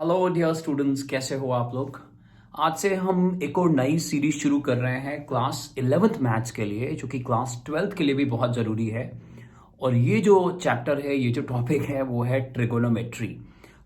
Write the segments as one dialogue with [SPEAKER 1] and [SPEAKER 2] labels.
[SPEAKER 1] Hello dear students, कैसे हो आप लोग। आज से हम एक और नई सीरीज शुरू कर रहे हैं क्लास 11th मैथ्स के लिए, जो कि क्लास 12th के लिए भी बहुत ज़रूरी है। और ये जो चैप्टर है, ये जो टॉपिक है, वो है ट्रिगोनोमेट्री।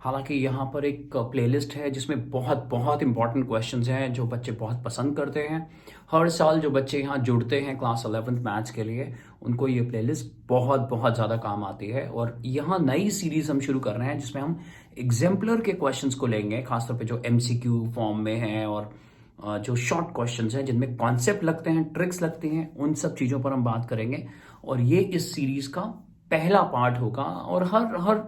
[SPEAKER 1] हालांकि यहाँ पर एक प्लेलिस्ट है जिसमें बहुत बहुत इंपॉर्टेंट क्वेश्चंस हैं जो बच्चे बहुत पसंद करते हैं। हर साल जो बच्चे यहाँ जुड़ते हैं क्लास 11th मैथ्स के लिए, उनको ये प्लेलिस्ट बहुत बहुत ज़्यादा काम आती है। और यहाँ नई सीरीज हम शुरू कर रहे हैं जिसमें हम एग्जाम्पलर के क्वेश्चंस को लेंगे, खासतौर पे जो एमसीक्यू फॉर्म में हैं और जो शॉर्ट क्वेश्चंस हैं जिनमें कॉन्सेप्ट लगते हैं, ट्रिक्स लगती हैं, उन सब चीज़ों पर हम बात करेंगे। और ये इस सीरीज का पहला पार्ट होगा। और हर हर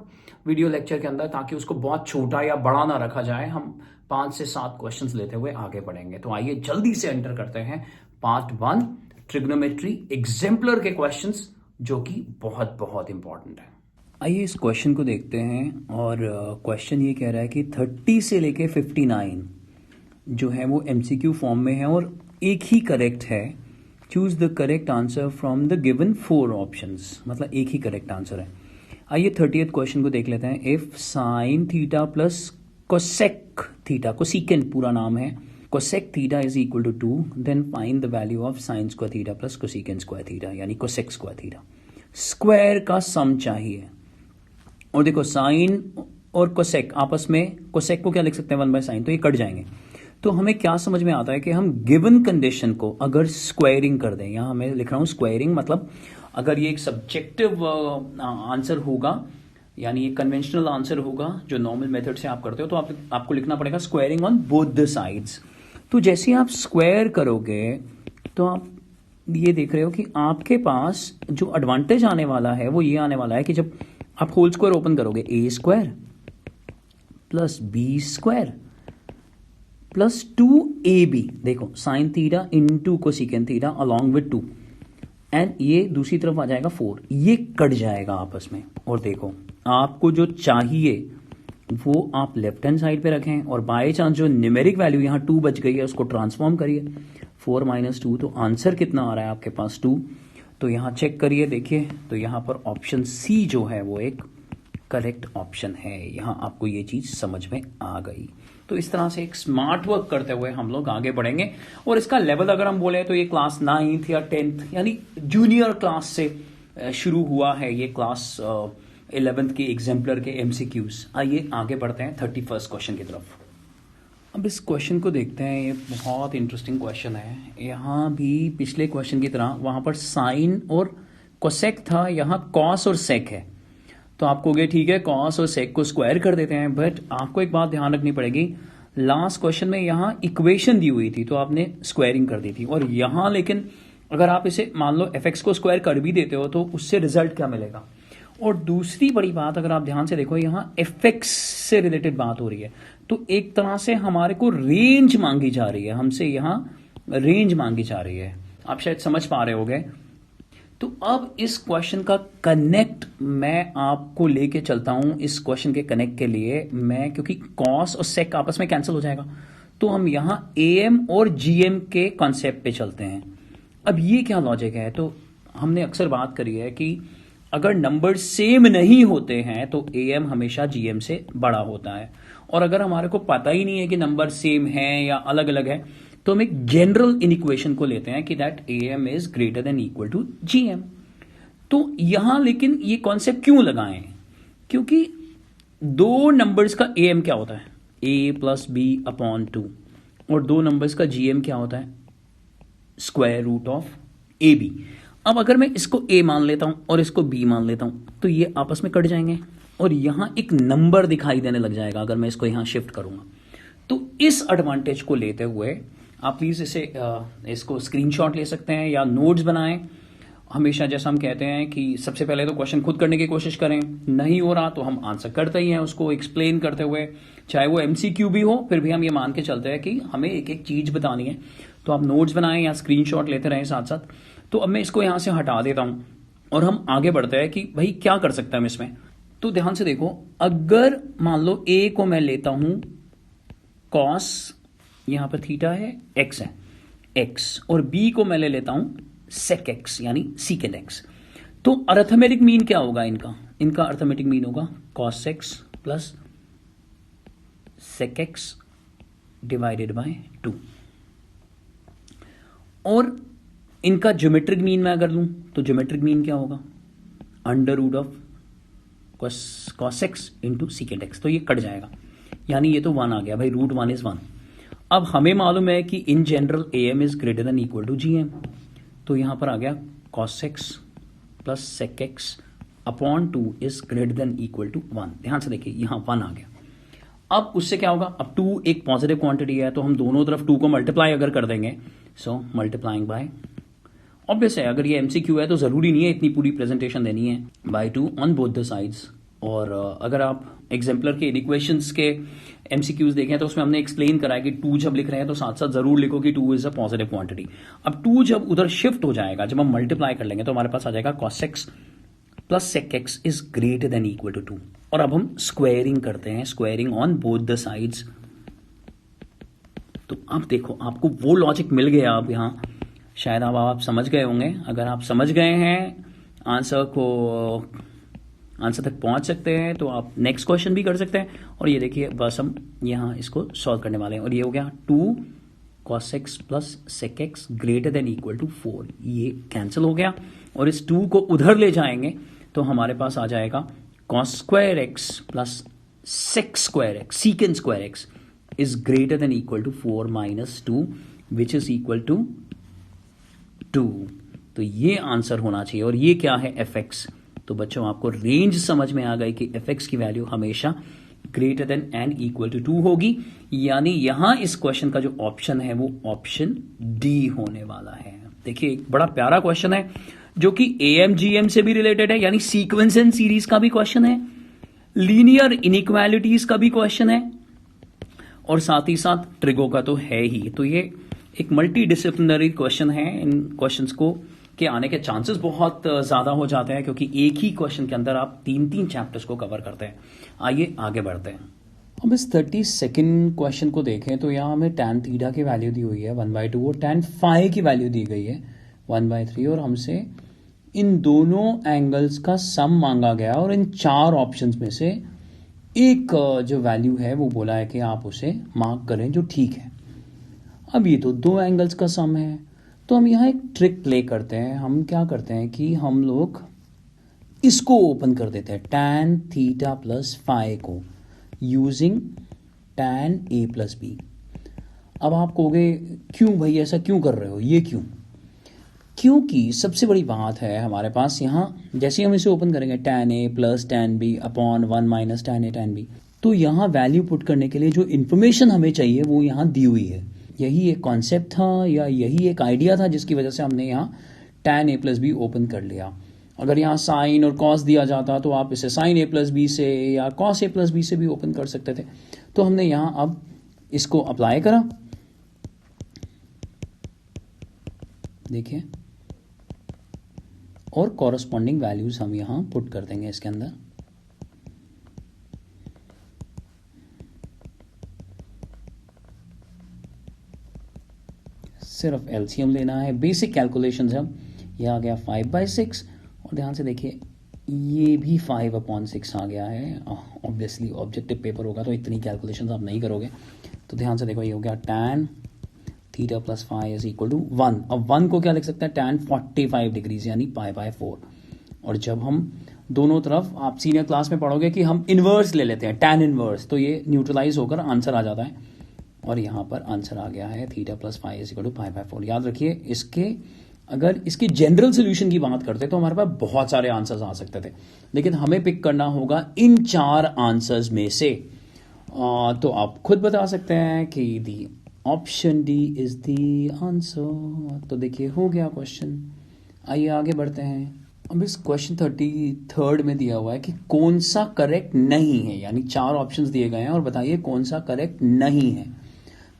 [SPEAKER 1] वीडियो लेक्चर के अंदर, ताकि उसको बहुत छोटा या बड़ा ना रखा जाए, हम 5 से 7 क्वेश्चंस लेते हुए आगे बढ़ेंगे। तो आइए जल्दी से एंटर करते हैं पार्ट 1, ट्रिग्नोमेट्री एग्जाम्पलर के क्वेश्चंस, जो कि बहुत बहुत इंपॉर्टेंट है। आइए इस क्वेश्चन को देखते हैं। और क्वेश्चन ये कह रहा है कि 30 से लेके 59 जो है वो एमसीक्यू फॉर्म में है और एक ही करेक्ट है। Choose the correct answer from the given 4 options, मतलब एक ही करेक्ट आंसर है। आइए 30th क्वेश्चन को देख लेते हैं। If sine theta plus cosec theta, cosecant पूरा नाम है, cosec theta is equal to 2, then find the value of sine square theta plus cosecant square theta, यानी कोसेक स्क्वायर थीटा। स्क्वायर का सम चाहिए। और देखो साइन और कोसेक आपस में, कोसेक को क्या लिख सकते हैं 1/sin, तो ये कट जाएंगे। तो हमें क्या समझ में आता है कि हम गिवन कंडीशन को अगर स्क्वायरिंग कर दें, यहां मैं लिख रहा हूं स्क्वायरिंग, मतलब अगर ये एक सब्जेक्टिव आंसर होगा, यानी एक कन्वेंशनल आंसर होगा जो नॉर्मल मेथड से आप करते हो, तो आपको लिखना पड़ेगा squaring on both the sides. तो जैसे आप स्क्वायर करोगे तो आप ये देख रहे हो कि आपके पास जो एडवांटेज आने वाला है वो ये आने वाला है कि जब आप होल स्क्वायर ओपन करोगे, a square plus b square plus 2ab, देखो sine theta into cosecant theta along with 2, and ये दूसरी तरफ आ जाएगा 4, ये कट जाएगा आपस में। और देखो आपको जो चाहिए वो आप लेफ्ट हैंड साइड पे रखें, और बाय चांस जो न्यूमेरिक वैल्यू यहाँ 2 बच गई है उसको ट्रांसफॉर्म करिए, 4 - 2, तो आंसर कितना आ रहा है आपके पास 2। तो यहाँ चेक करिए, देखिए तो यहाँ पर ऑप्शन सी जो है वो एक करेक्ट ऑप्शन है। यहाँ आपको ये चीज समझ में आ गई। तो इस तरह से एक स्मार्ट वर्क करते हुए हम लोग आगे बढ़ेंगे। और इसका लेवल अगर हम बोले तो ये क्लास 9th या 10th यानी जूनियर क्लास से शुरू हुआ है, ये क्लास 11th के एग्जाम्पलर के एमसीक्यूज। आइए आगे बढ़ते हैं 31st क्वेश्चन की तरफ। अब इस क्वेश्चन को देखते हैं, ये बहुत इंटरेस्टिंग क्वेश्चन है। यहाँ भी पिछले क्वेश्चन की तरह वहां पर साइन और कोसेक था, यहाँ कॉस और सेक है। तो आप कहोगे ठीक है, कॉस और सेक को स्क्वायर कर देते हैं, बट आपको एक बात ध्यान रखनी पड़ेगी, लास्ट क्वेश्चन में यहाँ इक्वेशन दी हुई थी तो आपने स्क्वायरिंग कर दी थी, और यहाँ लेकिन अगर आप इसे मान लो एफ एक्स को स्क्वायर कर भी देते हो तो उससे रिजल्ट क्या मिलेगा। और दूसरी बड़ी बात, अगर आप ध्यान से देखो, यहाँ एफ एक्स से रिलेटेड बात हो रही है, तो एक तरह से हमारे को रेंज मांगी जा रही है, हमसे यहाँ रेंज मांगी जा रही है। आप शायद समझ पा रहे होंगे। तो अब इस क्वेश्चन का कनेक्ट मैं आपको लेके चलता हूं। इस क्वेश्चन के कनेक्ट के लिए मैं, क्योंकि कॉस और सेक आपस में कैंसिल हो जाएगा, तो हम यहां एएम और जीएम के कॉन्सेप्ट पे चलते हैं। अब ये क्या लॉजिक है, तो हमने अक्सर बात करी है कि अगर नंबर सेम नहीं होते हैं तो एएम हमेशा जीएम से बड़ा होता है। और अगर हमारे को पता ही नहीं है कि नंबर सेम है या अलग अलग है, तो हम एक जनरल इनइक्वेशन को लेते हैं कि that AM is greater than equal to GM. तो यहां लेकिन ये कॉन्सेप्ट क्यों लगाएं, क्योंकि दो नंबर्स का एएम क्या होता है, ए प्लस बी अपॉन 2, और दो नंबर्स का जीएम क्या होता है, square root of A B. अब अगर मैं इसको ए मान लेता हूं और इसको बी मान लेता हूं तो ये आपस में कट जाएंगे और यहां एक नंबर दिखाई देने लग जाएगा अगर मैं इसको यहां शिफ्ट करूंगा। तो इस एडवांटेज को लेते हुए आप प्लीज इसको स्क्रीनशॉट ले सकते हैं या नोट्स बनाएं। हमेशा जैसा हम कहते हैं कि सबसे पहले तो क्वेश्चन खुद करने की कोशिश करें, नहीं हो रहा तो हम आंसर करते ही हैं उसको एक्सप्लेन करते हुए, चाहे वो एमसीक्यू भी हो, फिर भी हम ये मान के चलते हैं कि हमें एक एक चीज बतानी है। तो आप नोट्स बनाएं या स्क्रीनशॉट लेते रहें साथ साथ। तो अब मैं इसको यहां से हटा देता हूं और हम आगे बढ़ते हैं कि भाई क्या कर सकते हैं हम इसमें। तो ध्यान से देखो, अगर मान लो ए को मैं लेता हूं कॉस, यहां पर थीटा है, एक्स है, एक्स, और बी को मैं ले लेता हूं सेक एक्स यानी सीकेंड एक्स। तो अर्थमेटिक मीन क्या होगा इनका, इनका अर्थमेटिक मीन होगा cos x plus sec x divided by 2। और इनका ज्योमेट्रिक मीन मैं अगर लूं तो ज्योमेट्रिक मीन क्या होगा, under root of cos x into secant x, तो ये कट जाएगा, यानी ये तो 1 आ गया भाई, रूट 1 इज 1। अब हमें मालूम है कि in general am is greater than equal to gm, तो यहां पर आ गया cos x plus sec x upon 2 is greater than equal to 1। ध्यान से देखिए यहां 1 आ गया। अब उससे क्या होगा, अब 2 एक पॉजिटिव क्वांटिटी है तो हम दोनों तरफ 2 को मल्टीप्लाई अगर कर देंगे, सो मल्टीप्लाइंग बाय, ऑब्वियस है अगर ये एमसीक्यू है तो जरूरी नहीं है इतनी पूरी प्रेजेंटेशन देनी है, by 2 on both the sides. और अगर आप एग्जाम्पलर के इक्वेशंस के एमसीक्यूज देखें तो उसमें हमने एक्सप्लेन करा है कि 2 जब लिख रहे हैं तो साथ साथ जरूर लिखो कि 2 इज अ पॉजिटिव क्वांटिटी। अब 2 जब उधर शिफ्ट हो जाएगा, जब हम मल्टीप्लाई कर लेंगे तो हमारे पास आ जाएगा cos x plus sec x is greater than equal to 2। और अब हम स्क्वायरिंग करते हैं, squaring on both the sides. तो अब देखो आपको वो लॉजिक मिल गया। अब यहां शायद अब आप समझ गए होंगे। अगर आप समझ गए हैं आंसर तक पहुंच सकते हैं तो आप नेक्स्ट क्वेश्चन भी कर सकते हैं। और ये देखिए बस हम यहां इसको सॉल्व करने वाले हैं। और ये हो गया 2 cos x plus sec x greater than equal to 4, ये कैंसिल हो गया। और इस 2 को उधर ले जाएंगे तो हमारे पास आ जाएगा cos square x plus sec square x, secant square x is greater than equal to 4 minus 2 which is equal to 2। तो ये आंसर होना चाहिए। और ये क्या है, fx। तो बच्चों आपको रेंज समझ में आ गई कि fx की वैल्यू हमेशा greater than and equal to 2 होगी। यानी यहां इस क्वेश्चन का जो ऑप्शन है वो ऑप्शन डी होने वाला है। देखिए एक बड़ा प्यारा क्वेश्चन है जो कि AMGM से भी रिलेटेड है, यानी सीक्वेंस एंड सीरीज का भी क्वेश्चन है, लीनियर इनइक्वालिटीज का भी क्वेश्चन है और साथ ही साथ ट्रिगो का तो है ही। तो ये एक मल्टी डिसिप्लिनरी क्वेश्चन है। इन क्वेश्चंस को के आने के चांसेस बहुत ज्यादा हो जाते हैं क्योंकि एक ही क्वेश्चन के अंदर आप 3 चैप्टर्स को कवर करते हैं। आइए आगे बढ़ते हैं। अब इस 32nd क्वेश्चन को देखें तो यहाँ हमें tan थीटा की वैल्यू दी हुई है 1/2 और tan फाई की वैल्यू दी गई है 1/3 और हमसे इन दोनों एंगल्स का सम मांगा गया और इन 4 ऑप्शंस में से एक जो वैल्यू है वो बोला है कि आप उसे मार्क करें जो ठीक है। अब ये तो 2 एंगल्स का सम है तो हम यहाँ एक ट्रिक प्ले करते हैं। हम क्या करते हैं कि हम लोग इसको ओपन कर देते हैं tan थीटा प्लस फाई को using tan a plus B. अब आप कहोगे क्यों भाई ऐसा क्यों कर रहे हो, ये क्यों? क्योंकि सबसे बड़ी बात है हमारे पास यहाँ जैसे हम इसे ओपन करेंगे tan a plus tan b upon 1 minus tan a tan b, तो यहाँ वैल्यू पुट करने के लिए जो इन्फॉर्मेशन हमें चाहिए वो यहाँ दी हुई है। यही एक कॉन्सेप्ट था या यही एक आइडिया था जिसकी वजह से हमने यहाँ tan a plus be open कर लिया। अगर यहाँ साइन और कॉस दिया जाता तो आप इसे साइन a प्लस बी से या कॉस a प्लस बी से भी ओपन कर सकते थे। तो हमने यहाँ अब इसको अप्लाई करा, देखिए, और कॉरस्पॉन्डिंग वैल्यूज हम यहाँ पुट कर देंगे इसके अंदर। सिर्फ एलसीएम लेना है, बेसिक कैलकुलेशंस हम। यह आ गया 5/6 और ध्यान से देखिए ये भी 5/6 आ गया है। ऑब्वियसली ऑब्जेक्टिव पेपर होगा तो इतनी कैलकुलेशंस आप नहीं करोगे। तो ध्यान से देखो ये हो गया tan theta plus phi is equal to 1। अब 1 को क्या लिख सकते हैं, tan 45 डिग्रीज यानी π/4। और जब हम दोनों तरफ, आप सीनियर क्लास में पढ़ोगे कि हम इनवर्स ले लेते हैं tan इनवर्स, तो ये न्यूट्रलाइज होकर आंसर आ जाता है। और यहाँ पर आंसर आ गया है theta plus phi is equal to π/4। याद रखिए अगर इसके जनरल सोल्यूशन की बात करते तो हमारे पास बहुत सारे आंसर्स आ सकते थे, लेकिन हमें पिक करना होगा इन 4 आंसर्स में से। तो आप खुद बता सकते हैं कि the option D is the answer. तो देखिए हो गया क्वेश्चन। आइए आगे बढ़ते हैं। अब इस क्वेश्चन 33 में दिया हुआ है कि कौन सा करेक्ट नहीं है, यानी 4 ऑप्शंस दिए गए हैं और बताइए कौन सा करेक्ट नहीं है।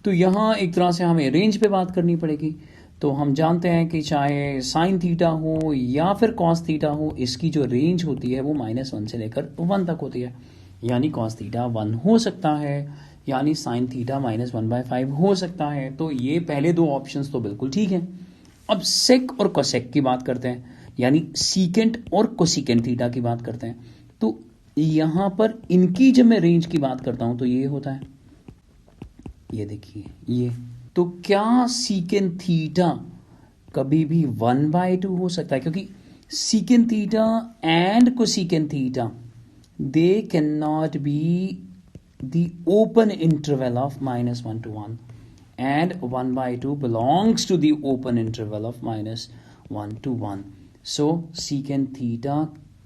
[SPEAKER 1] तो यहाँ एक तरह से हमें रेंज पे बात करनी पड़ेगी। तो हम जानते हैं कि चाहे साइन थीटा हो या फिर कॉस थीटा हो, इसकी जो रेंज होती है वो -1 से लेकर 1 तक होती है। यानी कॉस थीटा 1 हो सकता है, यानी साइन थीटा -1/5 हो सकता है। तो ये पहले 2 ऑप्शंस तो बिल्कुल ठीक हैं। अब सेक और कोसेक की बात करते हैं, यानी सीकेंट और कोसिकेंट थीटा की बात करते हैं। तो यहाँ पर इनकी जब मैं रेंज की बात करता हूँ तो ये होता है, ये देखिए ये, तो क्या सीकेंट थीटा कभी भी 1/2 हो सकता है? क्योंकि secant theta and cosecant theta they can not be the open interval of -1 to 1 and 1/2 belongs to the open interval of -1 to 1. So secant theta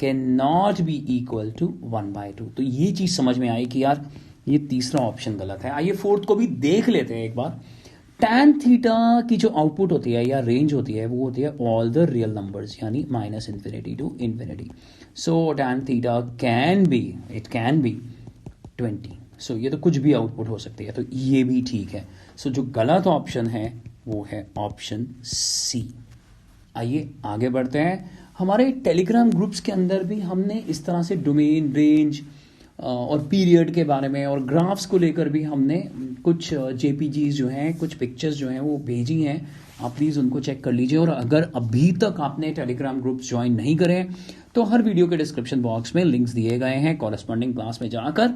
[SPEAKER 1] cannot be equal to 1/2. तो ये चीज समझ में आई कि यार ये तीसरा ऑप्शन गलत है। आइए फोर्थ को भी देख लेते हैं एक बार। tan थीटा की जो आउटपुट होती है या रेंज होती है वो होती है ऑल द रियल नंबर्स, यानी -∞ to ∞. So tan theta can be 20. सो ये तो कुछ भी आउटपुट हो सकती है, तो ये भी ठीक है। सो जो गलत ऑप्शन है वो है ऑप्शन सी। आइए आगे बढ़ते हैं। हमारे टेलीग्राम ग्रुप्स के अंदर भी हमने इस तरह से डोमेन, रेंज और पीरियड के बारे में और ग्राफ्स को लेकर भी हमने कुछ जेपीजीज जो हैं, कुछ पिक्चर्स जो हैं वो भेजी हैं। आप प्लीज़ उनको चेक कर लीजिए। और अगर अभी तक आपने टेलीग्राम ग्रुप्स ज्वाइन नहीं करे तो हर वीडियो के डिस्क्रिप्शन बॉक्स में लिंक्स दिए गए हैं। कॉरेस्पॉन्डिंग क्लास में जाकर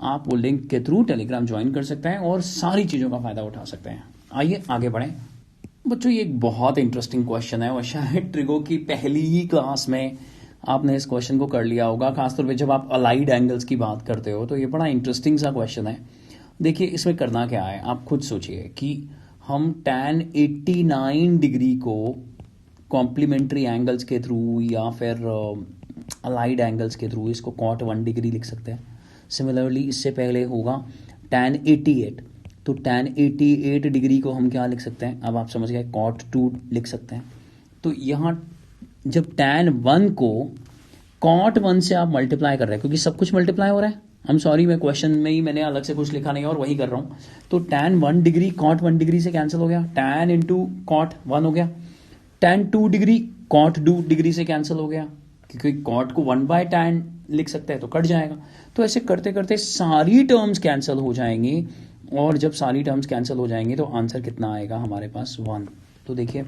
[SPEAKER 1] आप वो लिंक के थ्रू टेलीग्राम ज्वाइन कर सकते हैं और सारी चीज़ों का फ़ायदा उठा सकते हैं। आइए आगे बढ़ें। बच्चों ये एक बहुत इंटरेस्टिंग क्वेश्चन है और शायद ट्रिगो की पहली ही क्लास में आपने इस क्वेश्चन को कर लिया होगा। खासतौर पे जब आप अलाइड एंगल्स की बात करते हो तो ये बड़ा इंटरेस्टिंग सा क्वेश्चन है। देखिए इसमें करना क्या है, आप खुद सोचिए कि हम tan 89 डिग्री को कॉम्प्लीमेंट्री एंगल्स के थ्रू या फिर अलाइड एंगल्स के थ्रू इसको cot 1 डिग्री लिख सकते हैं। सिमिलरली इससे पहले होगा tan 88, तो tan 88 डिग्री को हम क्या लिख सकते हैं, अब आप समझ गए, cot 2 लिख सकते हैं। तो यहाँ जब tan 1 को cot 1 से आप मल्टीप्लाई कर रहे हैं, क्योंकि सब कुछ मल्टीप्लाई हो रहा है, I'm सॉरी मैं क्वेश्चन में ही मैंने अलग से कुछ लिखा नहीं है और वही कर रहा हूँ। तो tan 1 डिग्री cot 1 डिग्री से कैंसिल हो गया, tan इंटू cot 1 हो गया, tan 2 डिग्री cot 2 डिग्री से कैंसिल हो गया, क्योंकि cot को 1/tan लिख सकते हैं तो कट जाएगा। तो ऐसे करते करते सारी टर्म्स कैंसिल हो जाएंगी और जब सारी टर्म्स कैंसिल हो जाएंगी तो आंसर कितना आएगा हमारे पास, 1। तो देखिए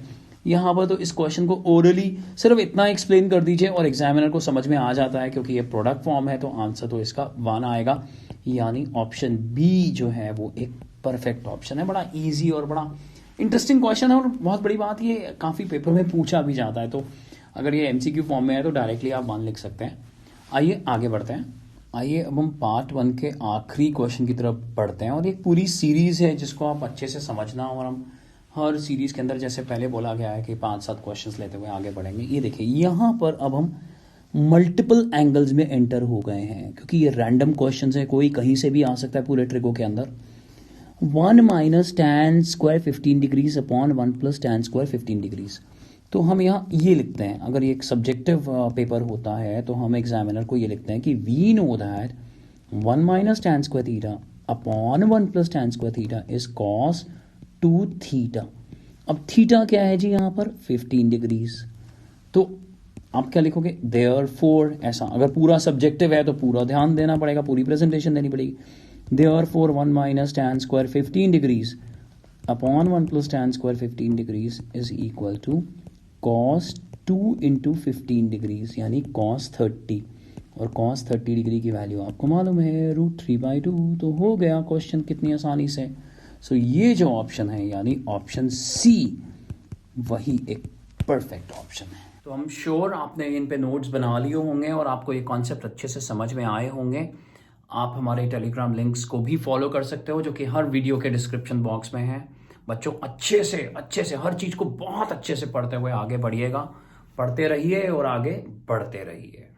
[SPEAKER 1] यहाँ पर तो इस क्वेश्चन को ओरली सिर्फ इतना एक्सप्लेन कर दीजिए और एग्जामिनर को समझ में आ जाता है, क्योंकि ये प्रोडक्ट फॉर्म है तो आंसर तो इसका 1 आएगा। यानी ऑप्शन बी जो है वो एक परफेक्ट ऑप्शन है। बड़ा ईजी और बड़ा इंटरेस्टिंग क्वेश्चन है और बहुत बड़ी बात, ये काफ़ी पेपर में पूछा भी जाता है। तो अगर ये MCQ फॉर्म में है तो डायरेक्टली आप 1 लिख सकते हैं। आइए आगे बढ़ते हैं। आइए अब हम पार्ट 1 के आखिरी क्वेश्चन की तरफ बढ़ते हैं। और एक पूरी सीरीज़ है जिसको आप अच्छे से समझना, और हम हर सीरीज़ के अंदर जैसे पहले बोला गया है कि 5-7 क्वेश्चंस लेते हुए आगे बढ़ेंगे। ये देखिए यहाँ पर अब हम मल्टीपल एंगल्स में एंटर हो गए हैं, क्योंकि ये रैंडम क्वेश्चंस है, कोई कहीं से भी आ सकता है पूरे ट्रिगो के अंदर। 1 - tan square 15 degrees upon 1 + tan square 15 degrees. तो हम यहाँ ये लिखते हैं, अगर ये एक सब्जेक्टिव पेपर होता है तो हम एग्जामिनर को ये लिखते हैं कि we know that 1 - tan square theta upon 1 + tan square theta is cos 2 theta. अब थीटा क्या है जी यहाँ पर 15 डिग्रीज। तो आप क्या लिखोगे, देयरफॉर, ऐसा अगर पूरा सब्जेक्टिव है तो पूरा ध्यान देना पड़ेगा, पूरी प्रेजेंटेशन देनी पड़ेगी। Therefore 1 - tan square 15 degrees upon 1 + tan square 15 degrees is equal to cos 2 × 15 degrees, यानी cos 30। और cos 30 डिग्री की वैल्यू आपको मालूम है √3/2। तो हो गया क्वेश्चन कितनी आसानी से। सो ये जो ऑप्शन है यानी ऑप्शन सी वही एक परफेक्ट ऑप्शन है। तो हम श्योर आपने इन पे नोट्स बना लिए होंगे और आपको ये कॉन्सेप्ट अच्छे से समझ में आए होंगे। आप हमारे टेलीग्राम लिंक्स को भी फॉलो कर सकते हो जो कि हर वीडियो के डिस्क्रिप्शन बॉक्स में है। बच्चों अच्छे से हर चीज़ को बहुत अच्छे से पढ़ते हुए आगे बढ़िएगा, पढ़ते रहिए और आगे बढ़ते रहिए।